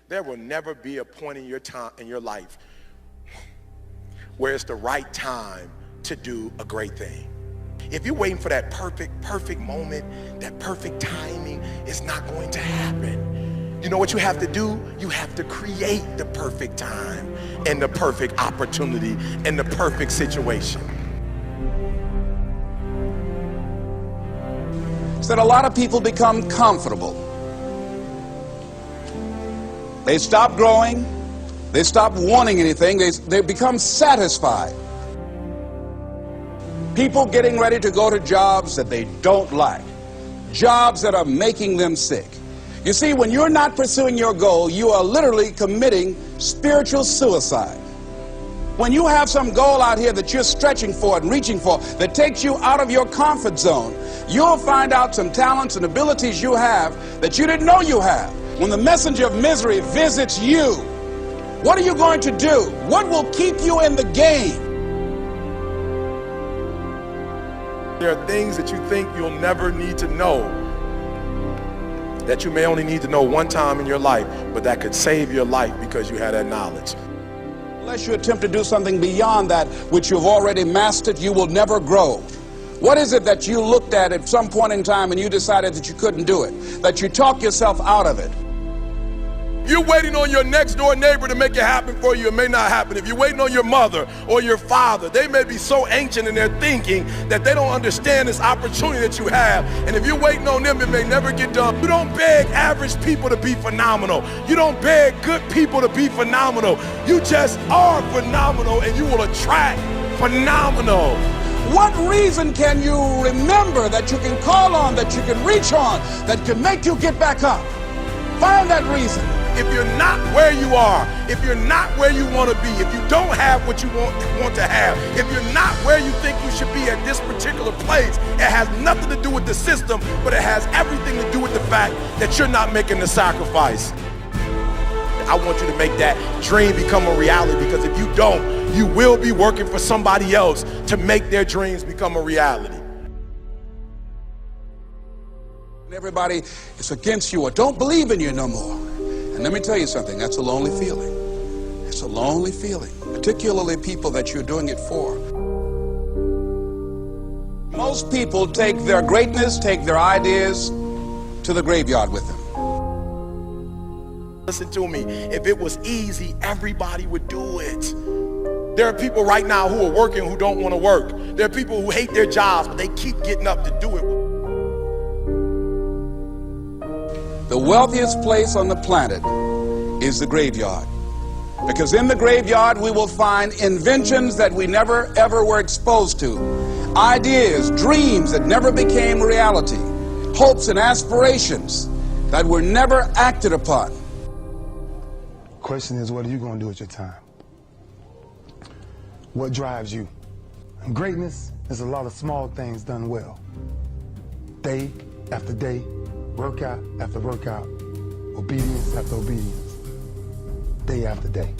There will never be a point in your life where it's the right time to do a great thing. If you're waiting for that perfect moment, that perfect timing, it's not going to happen. You know what you have to do? You have to create the perfect time and the perfect opportunity and the perfect situation. So that a lot of people become comfortable. They stop growing. They stop wanting anything. They become satisfied. People getting ready to go to jobs that they don't like, jobs that are making them sick. You see, when you're not pursuing your goal, you are literally committing spiritual suicide. When you have some goal out here that you're stretching for and reaching for that takes you out of your comfort zone, you'll find out some talents and abilities you have that you didn't know you have. When the messenger of misery visits you, what are you going to do? What will keep you in the game? There are things that you think you'll never need to know, that you may only need to know one time in your life, but that could save your life because you had that knowledge. Unless you attempt to do something beyond that which you've already mastered, you will never grow. What is it that you looked at some point in time and you decided that you couldn't do it, that you talked yourself out of it? You're waiting on your next door neighbor to make it happen for you, it may not happen. If you're waiting on your mother or your father, they may be so ancient in their thinking that they don't understand this opportunity that you have. And if you're waiting on them, it may never get done. You don't beg average people to be phenomenal. You don't beg good people to be phenomenal. You just are phenomenal and you will attract phenomenal. What reason can you remember that you can call on, that you can reach on, that can make you get back up? Find that reason. If you're not where you are, if you're not where you want to be, if you don't have what you want to have, if you're not where you think you should be at this particular place, it has nothing to do with the system, but it has everything to do with the fact that you're not making the sacrifice. I want you to make that dream become a reality, because if you don't, you will be working for somebody else to make their dreams become a reality. Everybody is against you or don't believe in you no more. And let me tell you something, that's a lonely feeling. It's a lonely feeling, particularly people that you're doing it for. Most people take their greatness, take their ideas to the graveyard with them. Listen to me, if it was easy, everybody would do it. There are people right now who are working who don't want to work. There are people who hate their jobs, but they keep getting up to do it. The wealthiest place on the planet is the graveyard. Because in the graveyard we will find inventions that we never ever were exposed to. Ideas, dreams that never became reality. Hopes and aspirations that were never acted upon. Question is, what are you going to do with your time? What drives you? And greatness is a lot of small things done well. Day after day, workout after workout, obedience after obedience, day after day.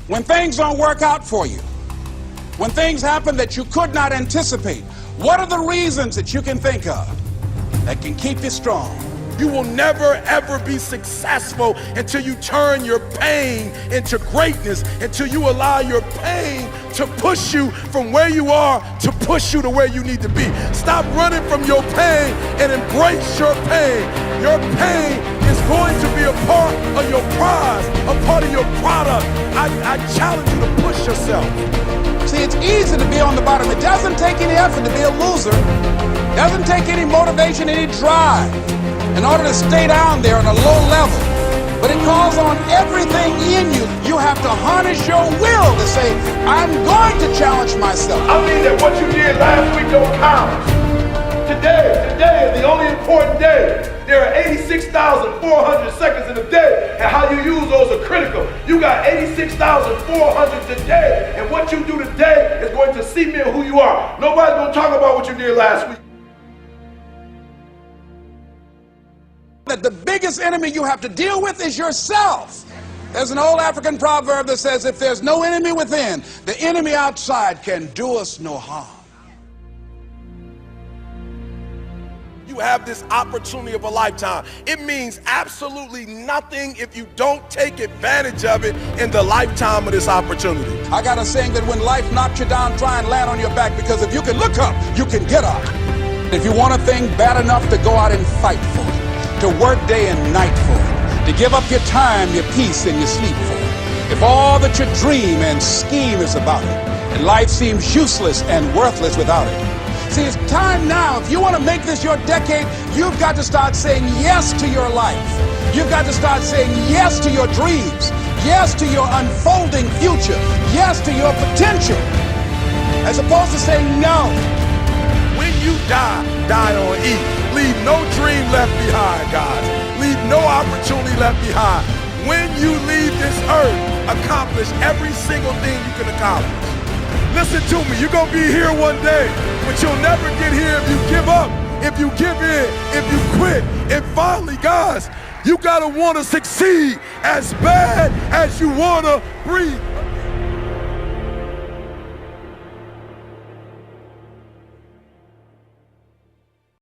When things don't work out for you, when things happen that you could not anticipate, what are the reasons that you can think of that can keep you strong? You will never ever be successful until you turn your pain into greatness, until you allow your pain to push you from where you are to push you to where you need to be. Stop running from your pain and embrace your pain. Your pain is going to be a part of your prize, a part of your product. I challenge you to push yourself. See, it's easy to be on the bottom. It doesn't take any effort to be a loser. It doesn't take any motivation, any drive in order to stay down there on a low level. But it calls on everything in you. You have to harness your will to say, I'm going to challenge myself. I mean that what you did last week don't count. Today is the only important day. There are 86,400 seconds in a day, and how you use those are critical. You got 86,400 today, and what you do today is going to cement who you are. Nobody's going to talk about what you did last week. That the biggest enemy you have to deal with is yourself. There's an old African proverb that says, if there's no enemy within, the enemy outside can do us no harm. you have this opportunity of a lifetime. It means absolutely nothing if you don't take advantage of it in the lifetime of this opportunity. I got a saying that when life knocks you down, try and land on your back, because if you can look up, you can get up. If you want a thing bad enough, to go out and fight for it, to work day and night for it, to give up your time, your peace, and your sleep for it. If all that you dream and scheme is about it, and life seems useless and worthless without it. See, it's time now. If you want to make this your decade, you've got to start saying yes to your life. You've got to start saying yes to your dreams, yes to your unfolding future, yes to your potential, as opposed to saying no. When you die, die on E. Leave no dream left behind, guys. Leave no opportunity left behind. When you leave this earth, accomplish every single thing you can accomplish. Listen to me, you're going to be here one day, but you'll never get here if you give up, if you give in, if you quit. And finally, guys, you got to want to succeed as bad as you want to breathe.